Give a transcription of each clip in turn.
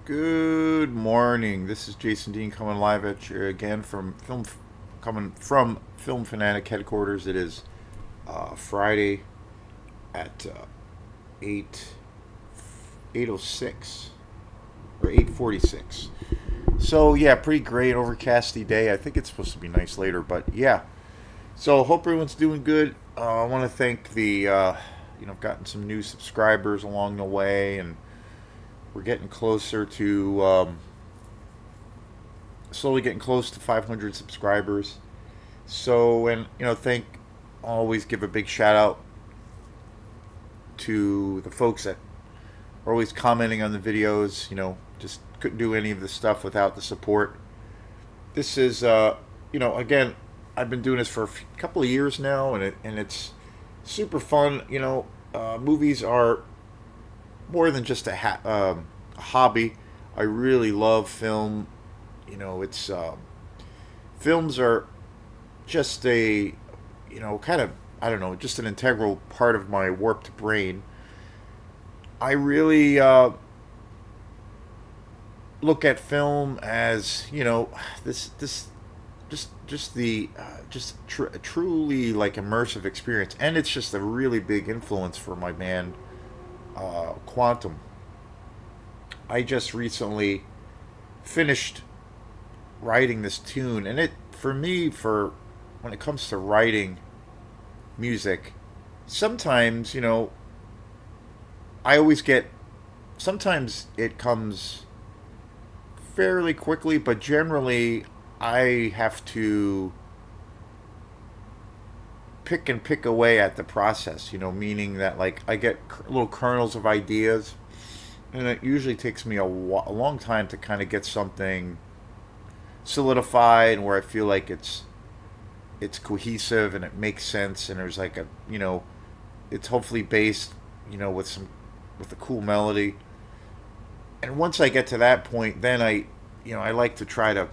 Good morning. This is Jason Dean coming live at you again from Film Fanatic headquarters. It is Friday at 8 8:06 or 8:46. So yeah, pretty great overcasty day. I think it's supposed to be nice later, but yeah. So hope everyone's doing good. I want to thank the I've gotten some new subscribers along the way, and we're getting closer to slowly getting close to 500 subscribers. So, and thank always give a big shout out to the folks that are always commenting on the videos. Just couldn't do any of this stuff without the support. This is, again, I've been doing this for a couple of years now, and it's super fun. Movies are more than just a hobby. I really love film. It's films are just kind of, I don't know, just an integral part of my warped brain. I really look at film as this truly like immersive experience, and it's just a really big influence for my band, Quantum. I just recently finished writing this tune, and it for me for when it comes to writing music, sometimes I always get sometimes it comes fairly quickly, but generally I have to pick away at the process, meaning that like I get little kernels of ideas, and it usually takes me a long time to kind of get something solidified where I feel like it's cohesive and it makes sense, and there's like it's hopefully based with a cool melody. And once I get to that point, then I like to try to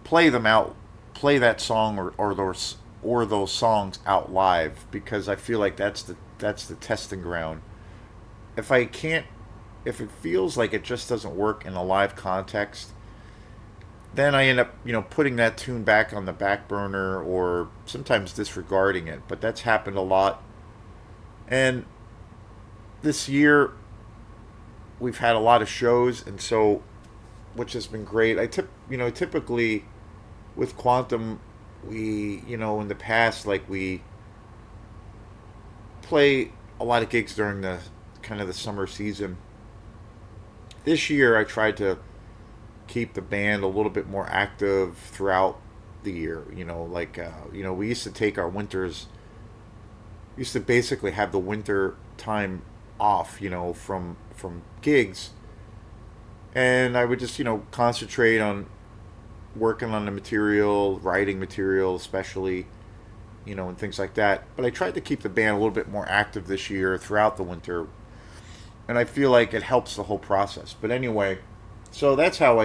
play them out, play that song or those songs out live, because I feel like that's the testing ground. If I can't, if it feels like it just doesn't work in a live context, then I end up putting that tune back on the back burner or sometimes disregarding it. But that's happened a lot, and this year we've had a lot of shows, and so which has been great. Typically with Quantum, we in the past, like, we play a lot of gigs during the kind of the summer season. This year I tried to keep the band a little bit more active throughout the year. We used to take our winters, used to basically have the winter time off, from gigs, and I would just concentrate on working on the material, writing material, especially, and things like that. But I tried to keep the band a little bit more active this year throughout the winter, and I feel like it helps the whole process. But anyway, so that's how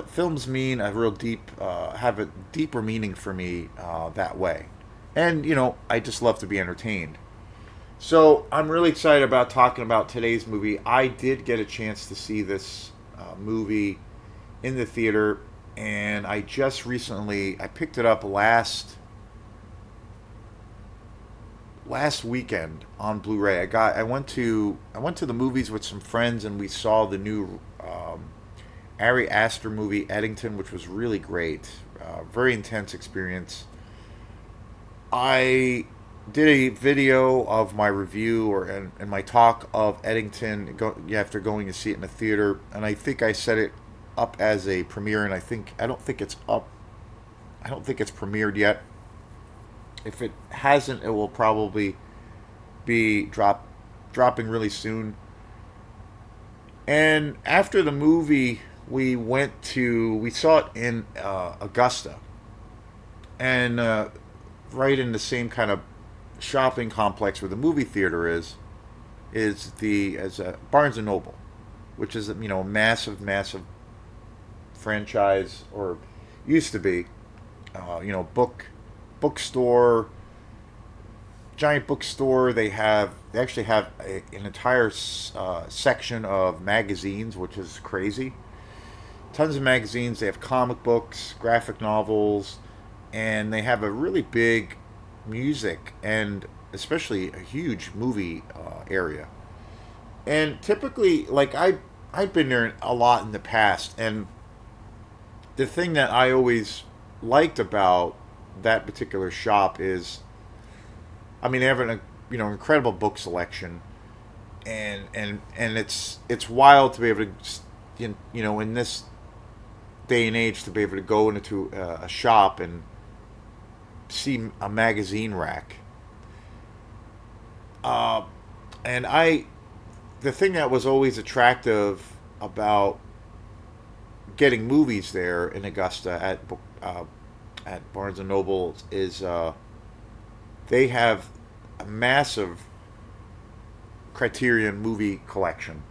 films mean a real have a deeper meaning for me that way, and I just love to be entertained. So I'm really excited about talking about today's movie. I did get a chance to see this movie in the theater, and I just recently I picked it up last weekend on Blu-ray. I went to the movies with some friends, and we saw the new Ari Aster movie Eddington, which was really great. Very intense experience. I did a video of my review and my talk of Eddington after going to see it in the theater, and I think I set it up as a premiere, and I don't think it's up. I don't think it's premiered yet. If it hasn't, it will probably be dropping really soon. And after the movie, we saw it in Augusta, and right in the same kind of shopping complex where the movie theater is Barnes and Noble, which is a massive franchise, or used to be, bookstore, giant bookstore. They actually have an entire section of magazines, which is crazy. Tons of magazines. They have comic books, graphic novels, and they have a really big music and especially a huge movie area. And typically, like I've been there a lot in the past, and the thing that I always liked about that particular shop is, I mean, they have an incredible book selection, and it's wild to be able to, in this day and age, to be able to go into a shop and see a magazine rack. Uh, and the thing that was always attractive about getting movies there in Augusta uh, at Barnes and Noble is they have a massive Criterion movie collection,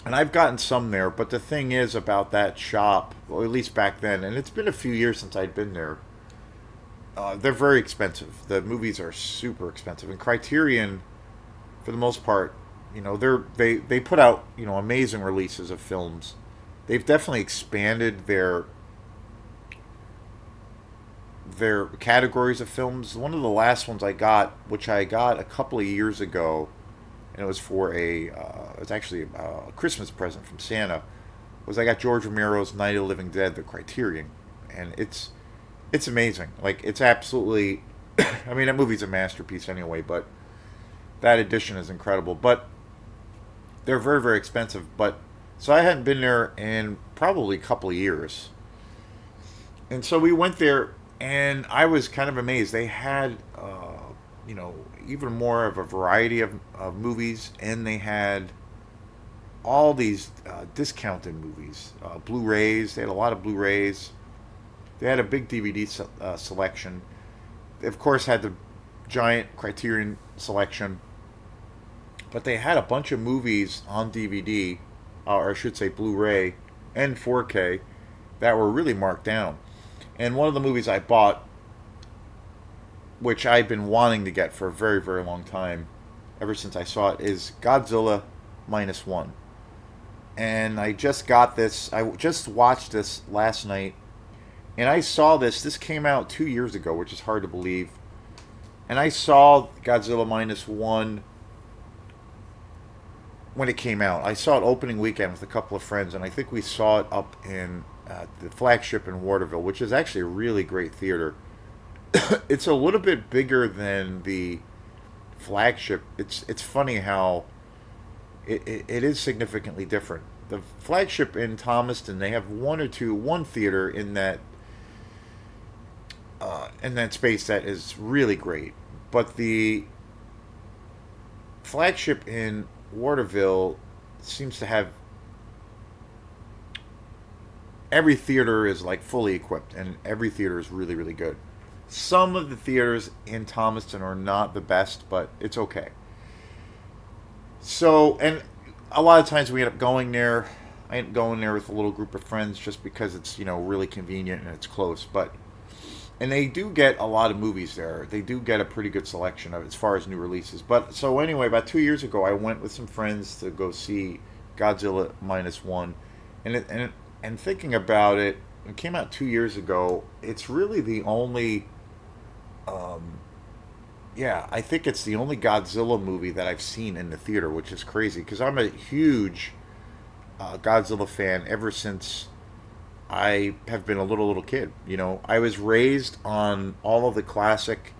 and I've gotten some there. But the thing is about that shop, or at least back then, and it's been a few years since I'd been there. They're very expensive. The movies are super expensive, and Criterion, for the most part, they put out amazing releases of films. They've definitely expanded their categories of films. One of the last ones I got, which I got a couple of years ago, and it was for it's actually a Christmas present from Santa, was I got George Romero's Night of the Living Dead, the Criterion, and it's amazing. Like it's absolutely, I mean that movie's a masterpiece anyway, but that edition is incredible. But they're very very expensive. But so I hadn't been there in probably a couple of years, and so we went there, and I was kind of amazed. They had, even more of a variety of movies, and they had all these discounted movies, Blu-rays. They had a lot of Blu-rays. They had a big DVD selection. They, of course, had the giant Criterion selection, but they had a bunch of movies on DVD, or I should say Blu-ray and 4K, that were really marked down. And one of the movies I bought, which I've been wanting to get for a very, very long time, ever since I saw it, is Godzilla minus one. And I just got this. I just watched this last night, and I saw this. This came out 2 years ago, which is hard to believe. And I saw Godzilla minus one when it came out. I saw it opening weekend with a couple of friends, and I think we saw it up in the flagship in Waterville, which is actually a really great theater. It's a little bit bigger than the flagship. It's funny how it is significantly different. The flagship in Thomaston, they have one theater in that space that is really great, but the flagship in Waterville seems to have every theater is like fully equipped, and every theater is really really good. Some of the theaters in Thomaston are not the best, but it's okay. So, and a lot of times we end up going there. I end up going there with a little group of friends just because it's really convenient and it's close. But and they do get a lot of movies there. They do get a pretty good selection of as far as new releases. But so anyway, about 2 years ago, I went with some friends to go see Godzilla minus one, and thinking about it, it came out 2 years ago. It's really the only, yeah, I think it's the only Godzilla movie that I've seen in the theater, which is crazy because I'm a huge Godzilla fan ever since I have been a little kid. I was raised on all of the classic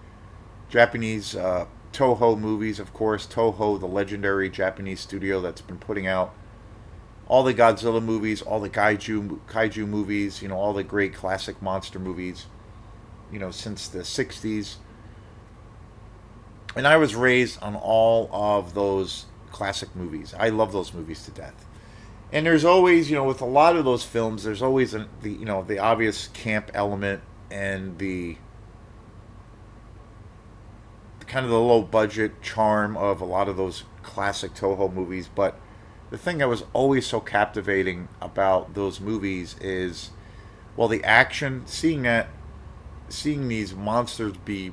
Japanese Toho movies, of course. Toho, the legendary Japanese studio that's been putting out all the Godzilla movies, all the kaiju movies, all the great classic monster movies, since the 60s. And I was raised on all of those classic movies. I love those movies to death. And there's always, with a lot of those films, there's always the obvious camp element and the kind of the low budget charm of a lot of those classic Toho movies. But the thing that was always so captivating about those movies is, well, the action, seeing these monsters be,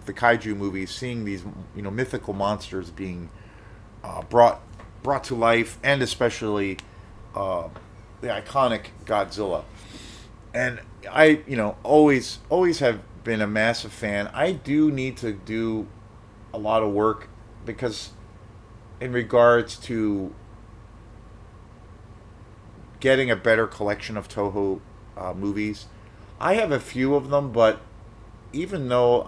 the kaiju movies, seeing these mythical monsters being brought to life, and especially uh, the iconic Godzilla. And I always have been a massive fan. I do need to do a lot of work because in regards to getting a better collection of Toho movies. I have a few of them, but even though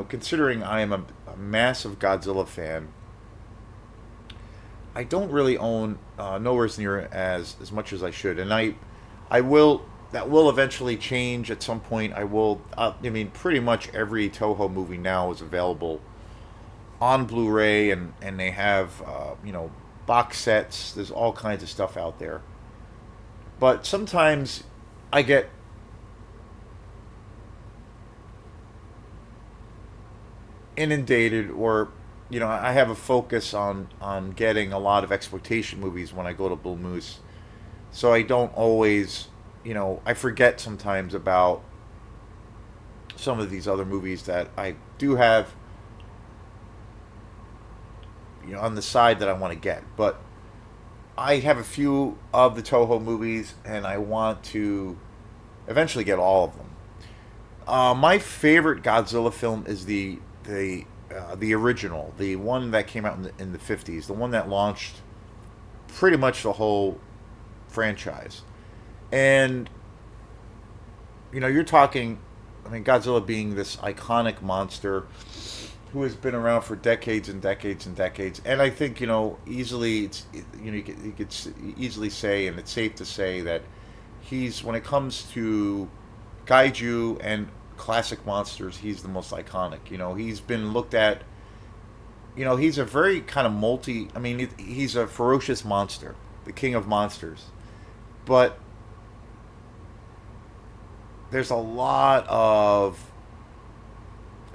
considering I am a massive Godzilla fan, I don't really own nowhere near as much as I should, and I will. That will eventually change at some point. I will. I mean, pretty much every Toho movie now is available on Blu-ray, and they have box sets. There's all kinds of stuff out there. But sometimes I get inundated, or I have a focus on getting a lot of exploitation movies when I go to Blue Moose, so I don't always, I forget sometimes about some of these other movies that I do have on the side that I want to get. But I have a few of the Toho movies, and I want to eventually get all of them. My favorite Godzilla film is the original, the one that came out in the 50s, the one that launched pretty much the whole franchise. And you're talking, I mean, Godzilla being this iconic monster who has been around for decades and decades and decades. And I think easily you could easily say, and it's safe to say that he's, when it comes to kaiju and classic monsters, he's the most iconic. He's been looked at. He's a very kind of multi. I mean, he's a ferocious monster, the king of monsters. But there's a lot of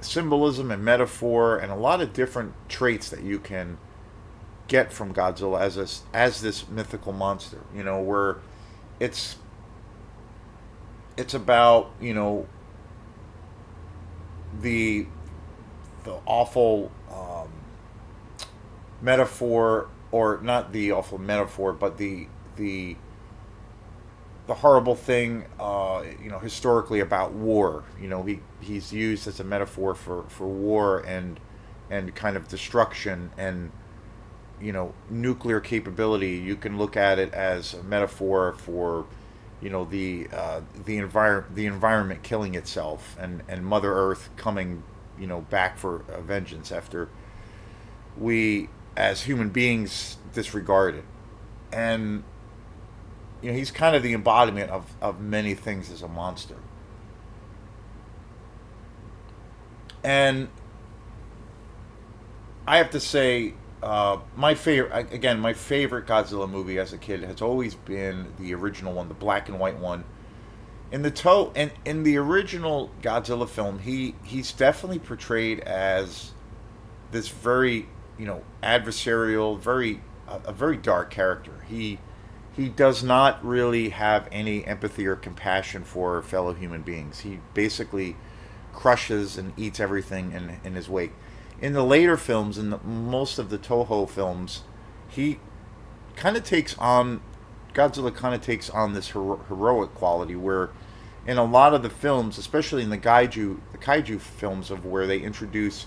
symbolism and metaphor, and a lot of different traits that you can get from Godzilla as this mythical monster. Where it's about the awful metaphor, or not the awful metaphor, but the horrible thing, historically about war. He's used as a metaphor for war and kind of destruction and nuclear capability. You can look at it as a metaphor for the environment killing itself, and Mother Earth coming back for vengeance after we as human beings disregard it. And he's kind of the embodiment of many things as a monster. And I have to say, my favorite Godzilla movie as a kid has always been the original one, the black and white one. And in the original Godzilla film, he's definitely portrayed as this very adversarial, a very dark character. He does not really have any empathy or compassion for fellow human beings. He basically crushes and eats everything in his wake. In the later films, in most of the Toho films, he kind of takes on Godzilla kind of takes on this heroic quality, where in a lot of the films, especially in the kaiju films, of where they introduce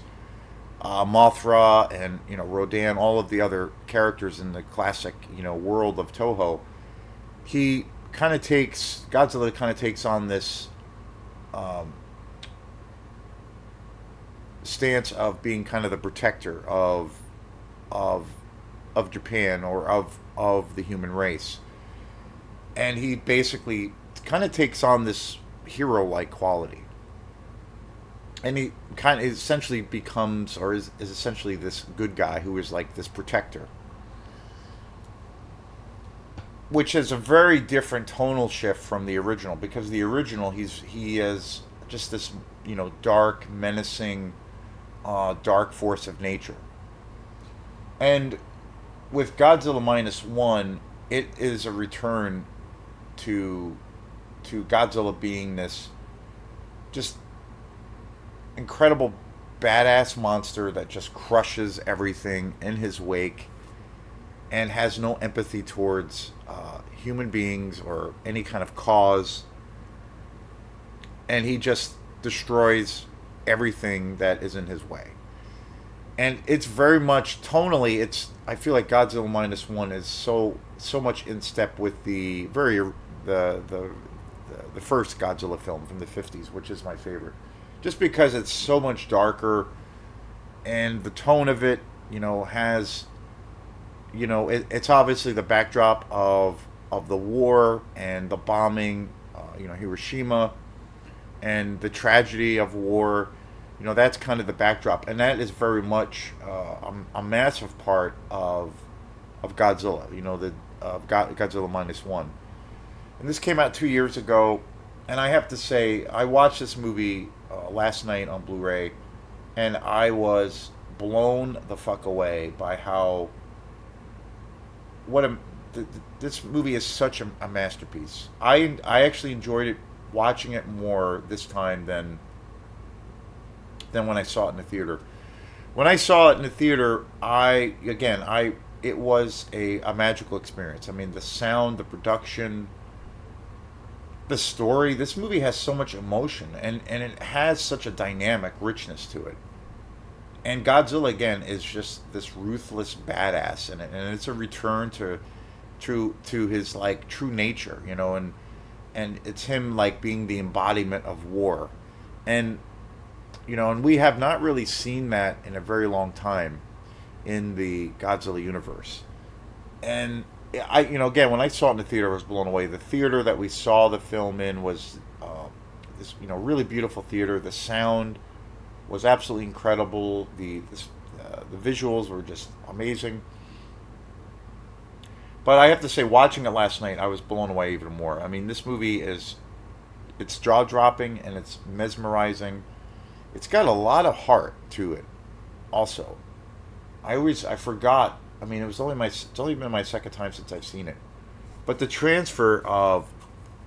Mothra and Rodan, all of the other characters in the classic world of Toho, Godzilla kind of takes on this um, stance of being kind of the protector of of Japan, or of the human race, and he basically kind of takes on this hero like quality, and he kind of essentially becomes, or is essentially this good guy who is like this protector, which is a very different tonal shift from the original, because the original, he is just this dark, menacing, dark force of nature. And with Godzilla minus one, it is a return to Godzilla being this just incredible badass monster that just crushes everything in his wake and has no empathy towards human beings or any kind of cause, and he just destroys everything that is in his way. And it's very much tonally. It's I feel like Godzilla minus one is so much in step with the the the first Godzilla film from the 50s, which is my favorite, just because it's so much darker, and the tone of it, has it's obviously the backdrop of the war and the bombing, Hiroshima, and the tragedy of war. That's kind of the backdrop, and that is very much a massive part of Godzilla. The Godzilla minus one, and this came out 2 years ago, and I have to say I watched this movie last night on Blu-ray, and I was blown the fuck away by how what a this movie is such a masterpiece. I actually enjoyed it watching it more this time than when I saw it in the theater. When I saw it in the theater, I it was a magical experience. I mean, the sound, the production, the story. This movie has so much emotion, and it has such a dynamic richness to it. And Godzilla again is just this ruthless badass in it, and it's a return to his like true nature, and it's him like being the embodiment of war, and and we have not really seen that in a very long time in the Godzilla universe. And again, when I saw it in the theater, I was blown away. The theater that we saw the film in was this, really beautiful theater. The sound was absolutely incredible. The visuals were just amazing. But I have to say, watching it last night, I was blown away even more. I mean, this movie it's jaw dropping and it's mesmerizing. It's got a lot of heart to it. Also, I forgot. I mean, it's only been my second time since I've seen it, but the transfer of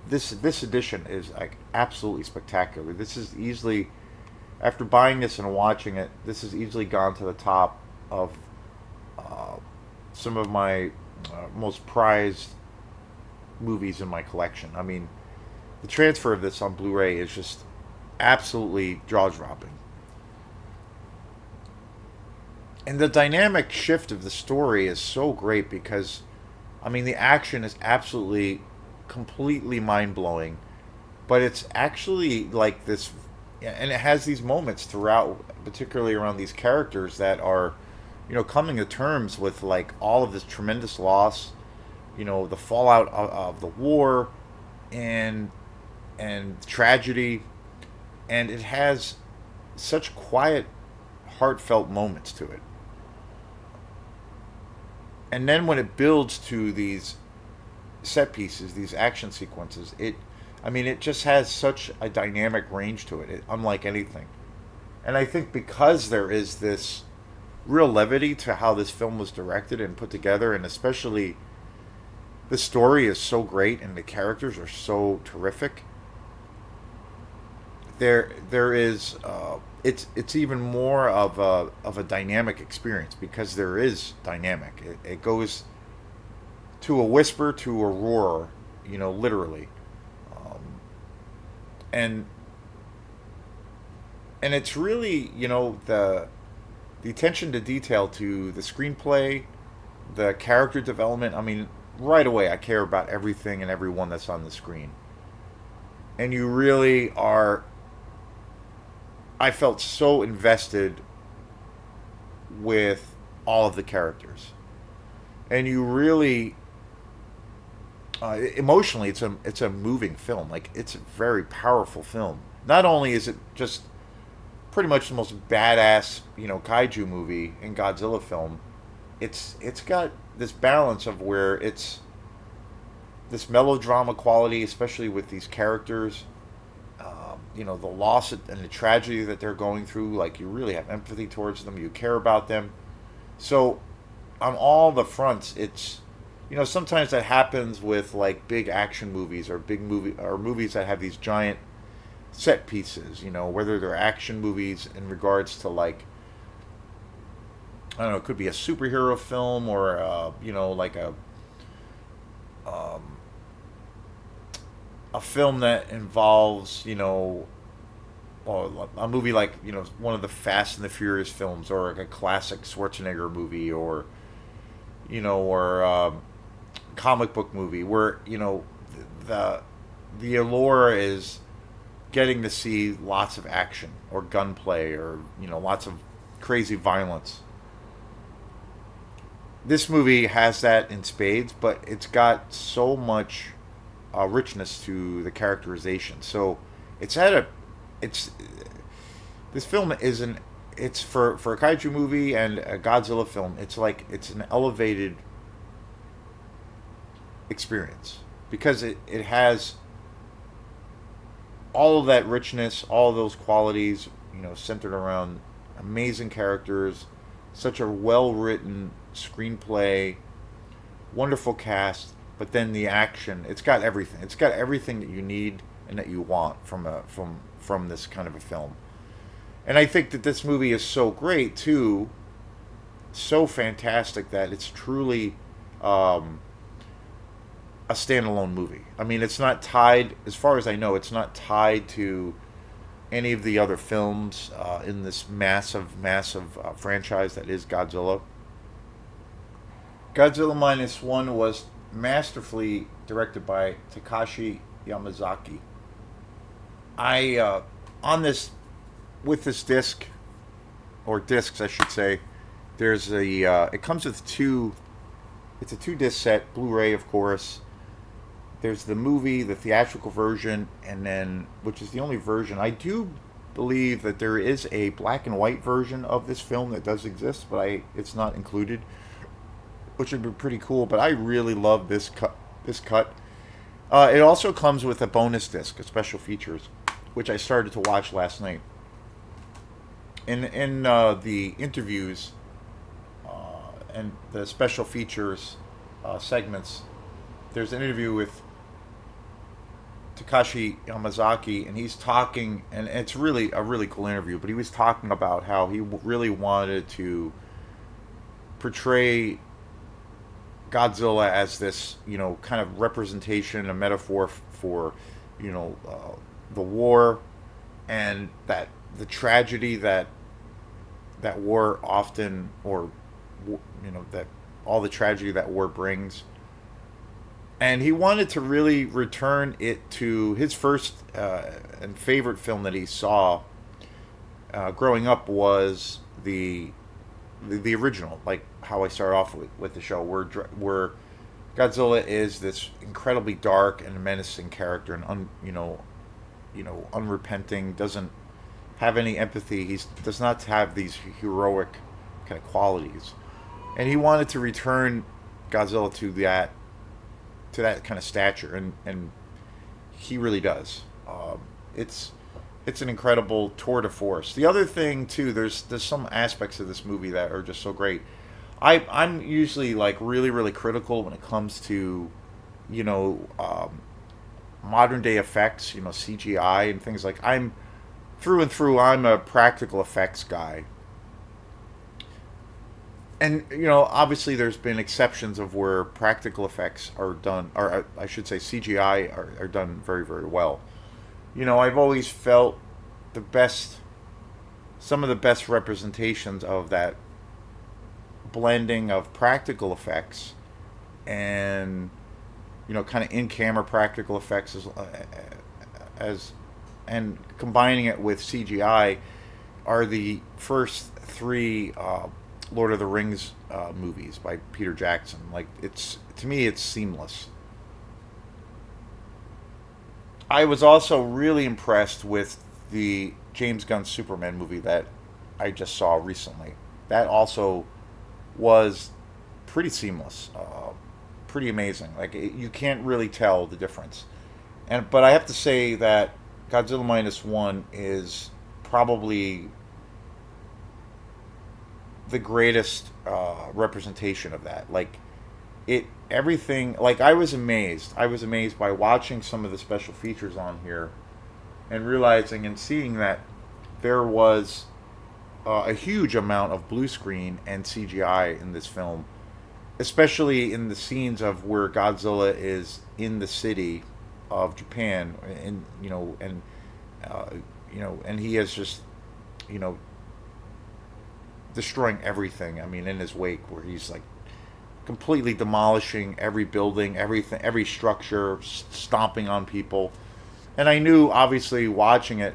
this edition is like absolutely spectacular. This is easily, after buying this and watching it, this has easily gone to the top of some of my most prized movies in my collection. I mean, the transfer of this on Blu-ray is just absolutely jaw-dropping. And the dynamic shift of the story is so great because, I mean, the action is absolutely, completely mind-blowing, but it's actually like this, and it has these moments throughout, particularly around these characters that are, coming to terms with like all of this tremendous loss, the fallout of the war, and tragedy, and it has such quiet, heartfelt moments to it. And then when it builds to these set pieces, these action sequences, it just has such a dynamic range to it, unlike anything. And I think because there is this real levity to how this film was directed and put together, and especially the story is so great and the characters are so terrific, there is it's even more of a dynamic experience because there is dynamic. It goes to a whisper to a roar, literally, and it's really the attention to detail to the screenplay, the character development. I mean, right away I care about everything and everyone that's on the screen, and you really are. I felt so invested with all of the characters, and you really emotionally, it's a moving film. Like, it's a very powerful film. Not only is it just pretty much the most badass kaiju movie in Godzilla film, it's got this balance of where it's this melodrama quality, especially with these characters. The loss and the tragedy that they're going through, like, you really have empathy towards them, you care about them. So on all the fronts, it's sometimes that happens with like big action movies or big movie or movies that have these giant set pieces, whether they're action movies in regards to, like, I don't know, it could be a superhero film, or like um, a film that involves, or a movie like, one of the Fast and the Furious films, or like a classic Schwarzenegger movie, or comic book movie, where the the allure is getting to see lots of action or gunplay, or lots of crazy violence. This movie has that in spades, but it's got so much richness to the characterization. So it's at a it's this film isn't it's for a kaiju movie and a Godzilla film. It's like it's an elevated experience because it has all of that richness, all of those qualities, centered around amazing characters, such a well written screenplay, wonderful cast, but then the action. It's got everything. It's got everything that you need and that you want from this kind of a film. And I think that this movie is so great too, so fantastic that it's truly a standalone movie. I mean, it's not tied, as far as I know, it's not tied to any of the other films in this massive, massive franchise that is Godzilla. Godzilla Minus One was masterfully directed by Takashi Yamazaki. I on this with this disc, or discs, I should say. There's a it comes with two. It's a two-disc set, Blu-ray, of course. There's the movie, the theatrical version, and then, which is the only version. I do believe that there is a black and white version of this film that does exist, but it's not included, which would be pretty cool. But I really love this cut. It also comes with a bonus disc, a special features, which I started to watch last night. In the interviews and the special features segments, there's an interview with Takashi Yamazaki, and he's talking, and it's really a really cool interview. But he was talking about how he really wanted to portray Godzilla as this, kind of representation, a metaphor for, the war, and that the tragedy that war often, or that all the tragedy that war brings. And he wanted to really return it to his first and favorite film that he saw growing up was the original, like how I started off with the show, where Godzilla is this incredibly dark and menacing character, and unrepenting, doesn't have any empathy. He does not have these heroic kind of qualities, and he wanted to return Godzilla to that kind of stature, and he really does. It's an incredible tour de force. The other thing too, there's some aspects of this movie that are just so great. I'm usually like really really critical when it comes to modern day effects, CGI and things like. I'm through and through. I'm a practical effects guy. And obviously there's been exceptions of where practical effects are done, or I should say CGI are done very very well. I've always felt some of the best representations of that blending of practical effects and kind of in camera practical effects as and combining it with CGI are the first three Lord of the Rings movies by Peter Jackson. Like, to me it's seamless. I was also really impressed with the James Gunn Superman movie that I just saw recently. That also was pretty seamless, pretty amazing. Like, you can't really tell the difference. But I have to say that Godzilla Minus One is probably the greatest representation of that. Like, everything. Like, I was amazed. I was amazed by watching some of the special features on here. and realizing and seeing that there was a huge amount of blue screen and CGI in this film, especially in the scenes of where Godzilla is in the city of Japan, and uh, and he is just you know destroying everything. I mean, in his wake, where he's like completely demolishing every building, everything, every structure, stomping on people. And I knew, obviously, watching it,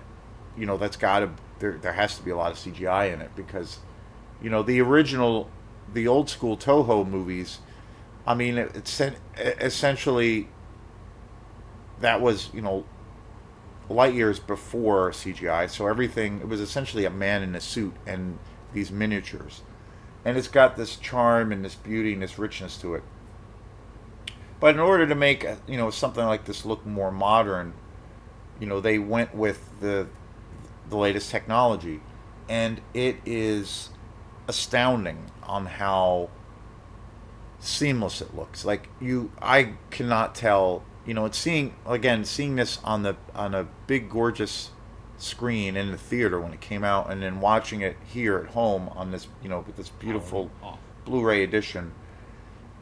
that's got to there has to be a lot of CGI in it because, the original, the old school Toho movies. I mean, it's essentially that was light years before CGI. So everything, it was essentially a man in a suit and these miniatures, and it's got this charm and this beauty and this richness to it. But in order to make something like this look more modern, they went with the latest technology, and it is astounding on how seamless it looks. Like I cannot tell. It's seeing this on a big gorgeous screen in the theater when it came out, and then watching it here at home on this with this beautiful Blu-ray edition.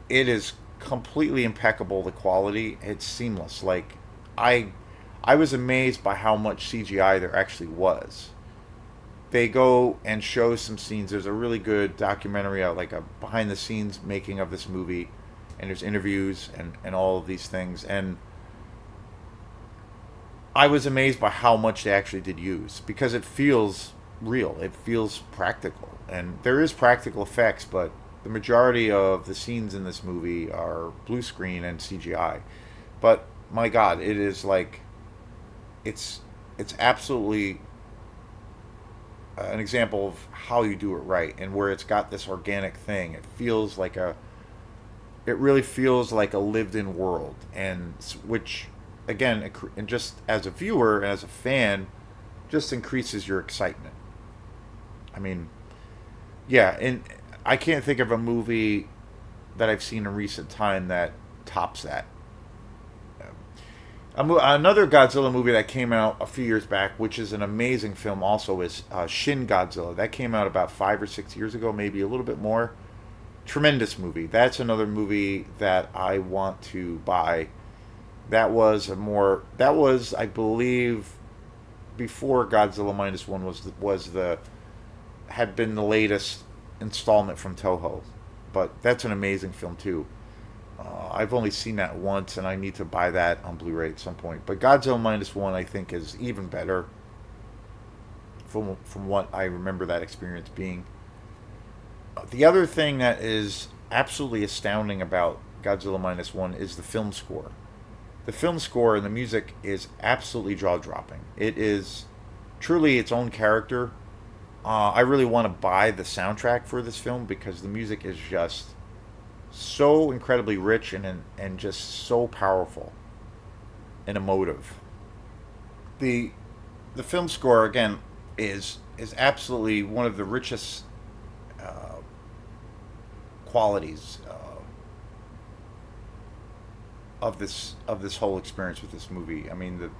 It is completely impeccable. The quality, it's seamless. Like I I was amazed by how much CGI there actually was. They go and show some scenes. There's a really good documentary, like a behind the scenes making of this movie, and there's interviews and all of these things. And I was amazed by how much they actually did use because it feels real. It feels practical, and there is practical effects, but the majority of the scenes in this movie are blue screen and CGI. But my God, it is like it's it's absolutely an example of how you do it right, and where it's got this organic thing. It really feels like a lived-in world, and which again, and just as a viewer, as a fan, just increases your excitement. I mean, yeah, and I can't think of a movie that I've seen in recent time that tops that. Another Godzilla movie that came out a few years back, which is an amazing film, also is Shin Godzilla. That came out about 5 or 6 years ago, maybe a little bit more. Tremendous movie. That's another movie that I want to buy. That was, I believe, before Godzilla minus one was the had been the latest installment from Toho. But that's an amazing film too. I've only seen that once, and I need to buy that on Blu-ray at some point. But Godzilla minus one, I think, is even better from what I remember that experience being. The other thing that is absolutely astounding about Godzilla minus one is the film score. The film score and the music is absolutely jaw-dropping. It is truly its own character. I really want to buy the soundtrack for this film because the music is just so incredibly rich and just so powerful and emotive. The the film score again is absolutely one of the richest uh, qualities of this whole experience with this movie. I mean,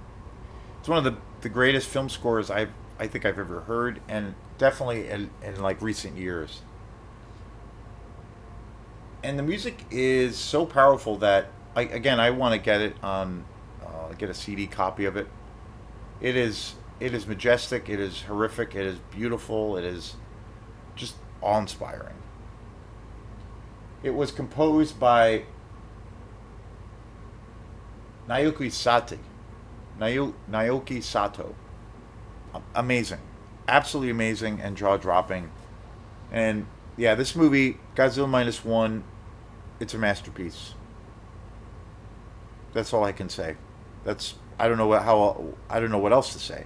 it's one of the greatest film scores I think I've ever heard, and definitely in like recent years. And the music is so powerful that I want to get it on get a CD copy of it. It is majestic. It is horrific. It is beautiful. It is just awe inspiring. It was composed by Naoki Sati, Naoki Sato. Amazing, absolutely amazing, and jaw dropping. And yeah, this movie, Godzilla minus one, it's a masterpiece. That's all I can say. That's I don't know what else to say.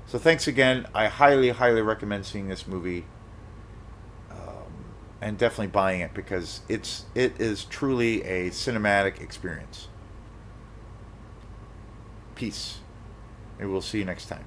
So thanks again. I highly recommend seeing this movie, and definitely buying it because it is truly a cinematic experience. Peace. And we'll see you next time.